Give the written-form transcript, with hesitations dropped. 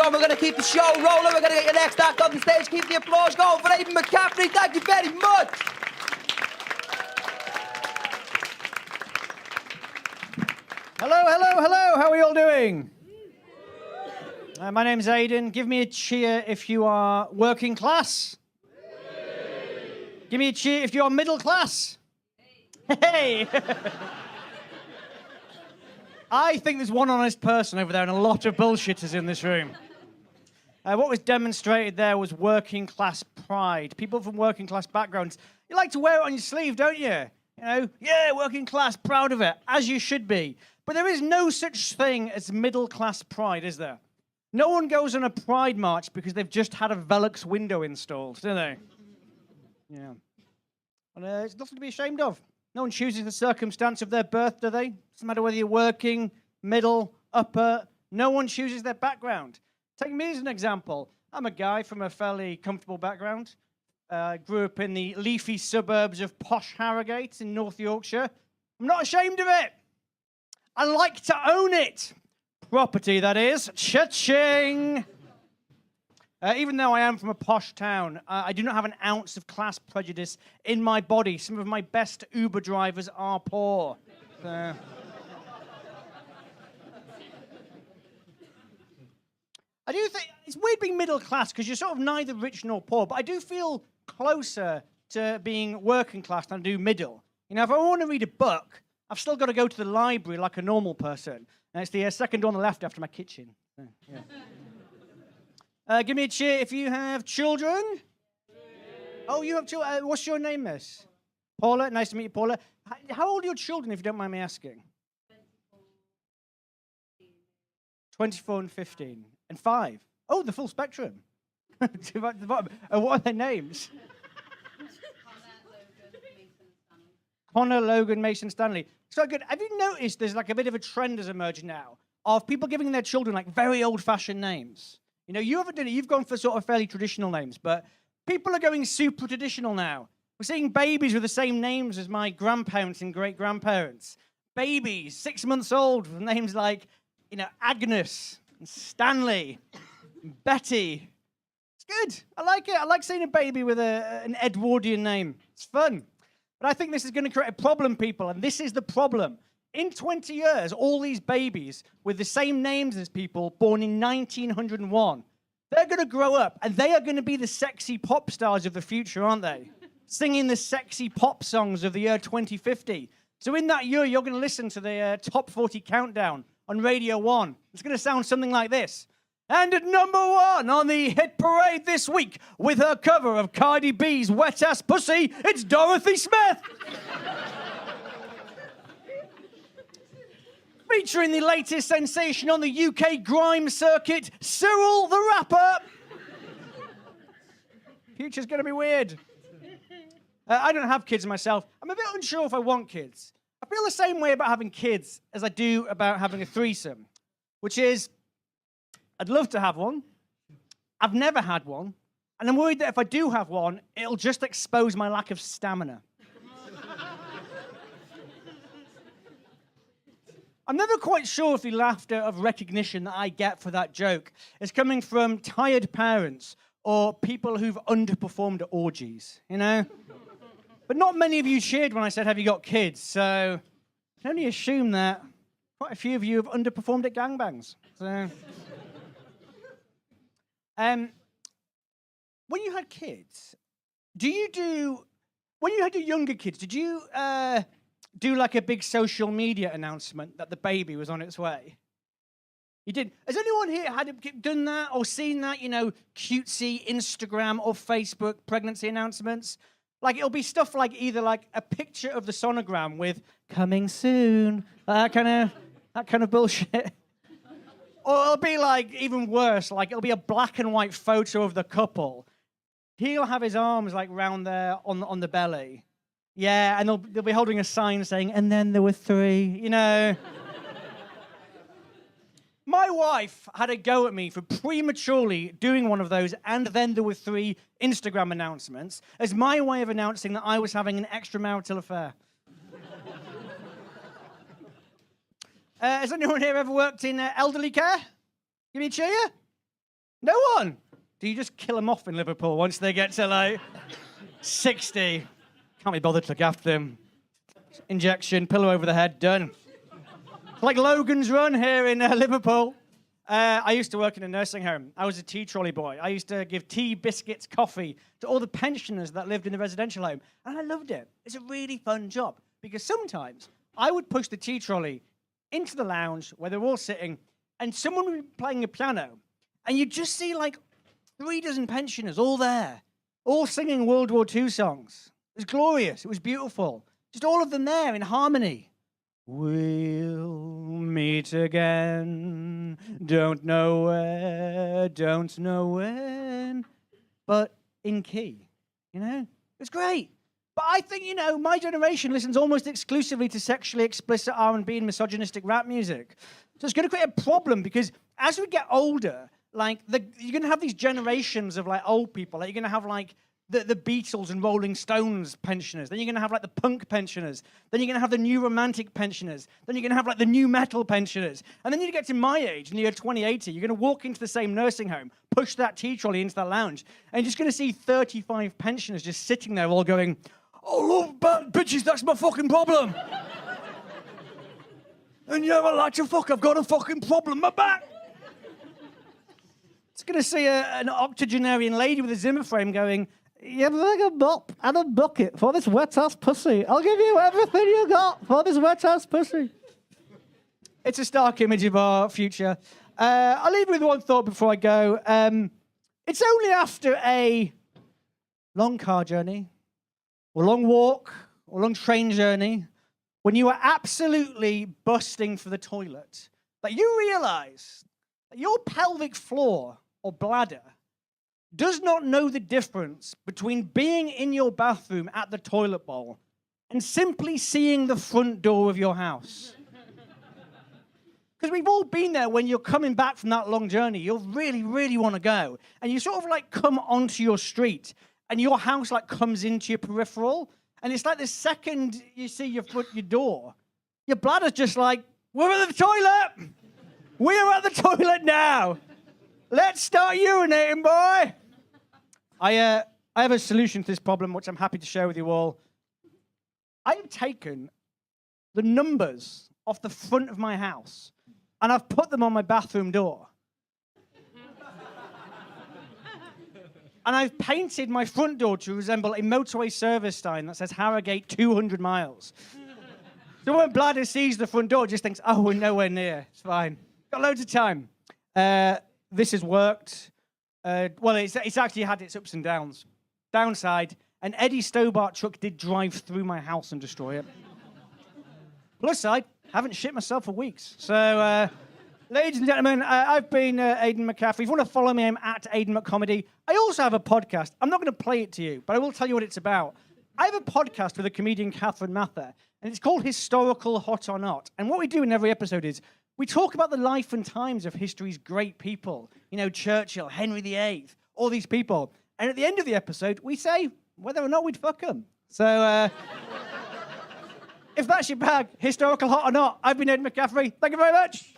on. We're going to keep the show rolling. We're going to get your next act on the stage. Keep the applause going for Aiden McCaffery. Thank you very much. Hello. How are you all doing? My name's Aiden. Give me a cheer if you are working class. Give me a cheer if you are middle class. Hey! I think there's one honest person over there and a lot of bullshitters in this room. What was demonstrated there was working class pride. People from working class backgrounds, you like to wear it on your sleeve, don't you? You know, yeah, working class, proud of it, as you should be. But there is no such thing as middle class pride, is there? No one goes on a pride march because they've just had a Velux window installed, do they? Yeah. And it's nothing to be ashamed of. No one chooses the circumstance of their birth, do they? Doesn't matter whether you're working, middle, upper. No one chooses their background. Take me as an example. I'm a guy from a fairly comfortable background. Grew up in the leafy suburbs of posh Harrogate in North Yorkshire. I'm not ashamed of it. I like to own it. Property, that is. Cha-ching! Even though I am from a posh town, I do not have an ounce of class prejudice in my body. Some of my best Uber drivers are poor. I do think it's weird being middle class because you're sort of neither rich nor poor, but I do feel closer to being working class than I do middle. You know, if I want to read a book, I've still got to go to the library like a normal person. And it's the second door on the left after my kitchen. Yeah. Give me a cheer if you have children. Oh, you have children. What's your name, miss? Paula. Nice to meet you, Paula. How old are your children, if you don't mind me asking? 24 and 15. And 5. Oh, the full spectrum. To the bottom. What are their names? Connor, Logan, Mason, Stanley. So good. Have you noticed there's like a bit of a trend has emerged now of people giving their children like very old-fashioned names? You know, you haven't done it. You've gone for sort of fairly traditional names, but people are going super traditional now. We're seeing babies with the same names as my grandparents and great-grandparents. Babies, 6 months old, with names like, you know, Agnes and Stanley and Betty. It's good. I like it. I like seeing a baby with an Edwardian name. It's fun. But I think this is going to create a problem, people, and this is the problem. In 20 years, all these babies with the same names as people born in 1901, they're going to grow up, and they are going to be the sexy pop stars of the future, aren't they? Singing the sexy pop songs of the year 2050. So in that year, you're going to listen to the Top 40 Countdown on Radio 1. It's going to sound something like this. And at number 1 on the hit parade this week, with her cover of Cardi B's Wet Ass Pussy, it's Dorothy Smith. Featuring the latest sensation on the UK grime circuit, Cyril the Rapper. Future's going to be weird. I don't have kids myself. I'm a bit unsure if I want kids. I feel the same way about having kids as I do about having a threesome, which is, I'd love to have one. I've never had one. And I'm worried that if I do have one, it'll just expose my lack of stamina. I'm never quite sure if the laughter of recognition that I get for that joke is coming from tired parents or people who've underperformed at orgies, you know? But not many of you cheered when I said, have you got kids? So I can only assume that quite a few of you have underperformed at gangbangs. So, when you had kids, when you had your younger kids, did you do like a big social media announcement that the baby was on its way? You did. Has anyone here done that or seen that, you know, cutesy Instagram or Facebook pregnancy announcements? Like, it'll be stuff like either like a picture of the sonogram with coming soon, that kind of bullshit. Or it'll be like even worse, like it'll be a black and white photo of the couple. He'll have his arms like round there on the belly. Yeah, and they'll be holding a sign saying, and then there were 3, you know. My wife had a go at me for prematurely doing one of those and then there were 3 Instagram announcements as my way of announcing that I was having an extramarital affair. Has anyone here ever worked in elderly care? Give me a cheer. No one. Do you just kill them off in Liverpool once they get to, like, 60? Can't be bothered to look after them. Injection, pillow over the head, done. It's like Logan's Run here in Liverpool. I used to work in a nursing home. I was a tea trolley boy. I used to give tea, biscuits, coffee to all the pensioners that lived in the residential home. And I loved it. It's a really fun job because sometimes I would push the tea trolley into the lounge where they're all sitting and someone would be playing a piano. And you'd just see like 3 dozen pensioners all there, all singing World War II songs. It was glorious. It was beautiful. Just all of them there in harmony. We'll meet again, don't know where, don't know when, but in key, you know? It's great. But I think, you know, my generation listens almost exclusively to sexually explicit R&B and misogynistic rap music. So it's going to create a problem because as we get older, like, you're going to have these generations of, like, old people. Like, you're going to have, like, the Beatles and Rolling Stones pensioners. Then you're going to have, like, the punk pensioners. Then you're going to have the new romantic pensioners. Then you're going to have, like, the new metal pensioners. And then you get to my age, in the year 2080, you're going to walk into the same nursing home, push that tea trolley into that lounge, and you're just going to see 35 pensioners just sitting there all going, "Oh, love bad bitches, that's my fucking problem." "And you ever like to fuck? I've got a fucking problem, my back." It's going to see an octogenarian lady with a Zimmer frame going, "You bring a mop and a bucket for this wet-ass pussy. I'll give you everything you got for this wet-ass pussy." It's a stark image of our future. I'll leave you with one thought before I go. It's only after a long car journey, or long walk, or long train journey, when you are absolutely busting for the toilet, that you realise that your pelvic floor or bladder does not know the difference between being in your bathroom at the toilet bowl and simply seeing the front door of your house. Because we've all been there when you're coming back from that long journey. You really, really want to go. And you sort of like come onto your street and your house like comes into your peripheral. And it's like the second you see your door, your bladder's just like, "We're at the toilet. We're at the toilet now. Let's start urinating, boy." I have a solution to this problem, which I'm happy to share with you all. I have taken the numbers off the front of my house, and I've put them on my bathroom door. And I've painted my front door to resemble a motorway service sign that says Harrogate 200 miles. So when bladder sees the front door, it just thinks, "Oh, we're nowhere near. It's fine. Got loads of time." This has worked. Well, it's actually had its ups and downs. Downside, an Eddie Stobart truck did drive through my house and destroy it. Plus side, haven't shit myself for weeks. So, ladies and gentlemen, I've been Aiden McCaffery. If you want to follow me, I'm at Aiden McComedy. I also have a podcast. I'm not going to play it to you, but I will tell you what it's about. I have a podcast with a comedian, Catherine Mather, and it's called Historical Hot or Not. And what we do in every episode is we talk about the life and times of history's great people. You know, Churchill, Henry VIII, all these people. And at the end of the episode, we say whether or not we'd fuck them. So, if that's your bag, historical hot or not, I've been Aiden McCaffery. Thank you very much.